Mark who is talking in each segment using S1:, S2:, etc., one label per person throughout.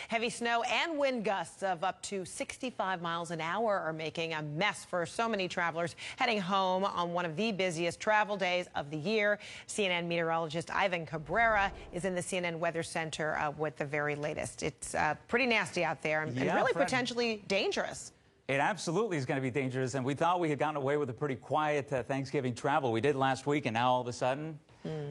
S1: Heavy snow and wind gusts of up to 65 miles an hour are making a mess for so many travelers heading home on one of the busiest travel days of the year. CNN meteorologist Ivan Cabrera is in the CNN Weather Center with the very latest. It's pretty nasty out there and really potentially dangerous.
S2: It absolutely is going to be dangerous, and we thought we had gotten away with a pretty quiet Thanksgiving travel. We did last week, and now all of a sudden,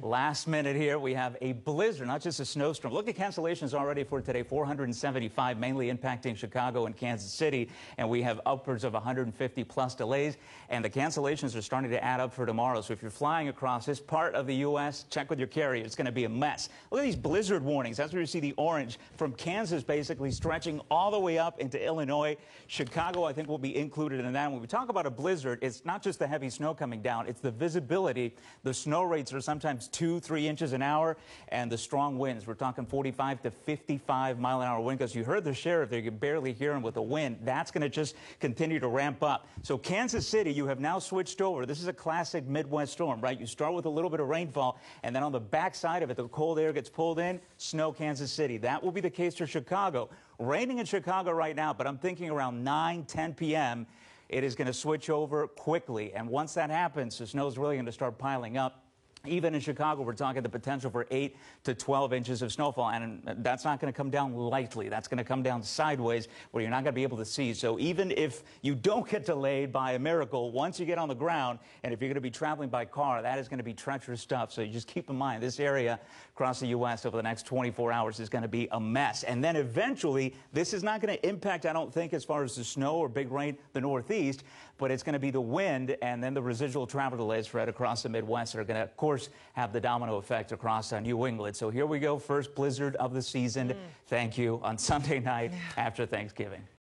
S2: last minute here, we have a blizzard, not just a snowstorm. Look at cancellations already for today, 475, mainly impacting Chicago and Kansas City, and we have upwards of 150-plus delays, and the cancellations are starting to add up for tomorrow. So if you're flying across this part of the U.S., check with your carrier. It's going to be a mess. Look at these blizzard warnings. That's where you see the orange from Kansas basically stretching all the way up into Illinois. Chicago, I think, will be included in that. When we talk about a blizzard, it's not just the heavy snow coming down, it's the visibility. The snow rates are sometimes 2-3 inches an hour, and the strong winds. We're talking 45 to 55-mile-an-hour wind gusts. You heard the sheriff there. You can barely hear him with the wind. That's going to just continue to ramp up. So Kansas City, you have now switched over. This is a classic Midwest storm, right? You start with a little bit of rainfall, and then on the backside of it, the cold air gets pulled in. Snow, Kansas City. That will be the case for Chicago. Raining in Chicago right now, but I'm thinking around 9-10 p.m., it is going to switch over quickly. And once that happens, the snow is really going to start piling up. Even in Chicago, we're talking the potential for 8 to 12 inches of snowfall, and that's not going to come down lightly. That's going to come down sideways where you're not going to be able to see. So even if you don't get delayed by a miracle, once you get on the ground, and if you're going to be traveling by car, that is going to be treacherous stuff. So you just keep in mind, this area across the U.S. over the next 24 hours is going to be a mess. And then eventually, this is not going to impact, I don't think, as far as the snow or big rain, the Northeast, but it's going to be the wind and then the residual travel delays spread across the Midwest that are going to, of course, have the domino effect across New England. So here we go, first blizzard of the season. Thank you on Sunday night after Thanksgiving.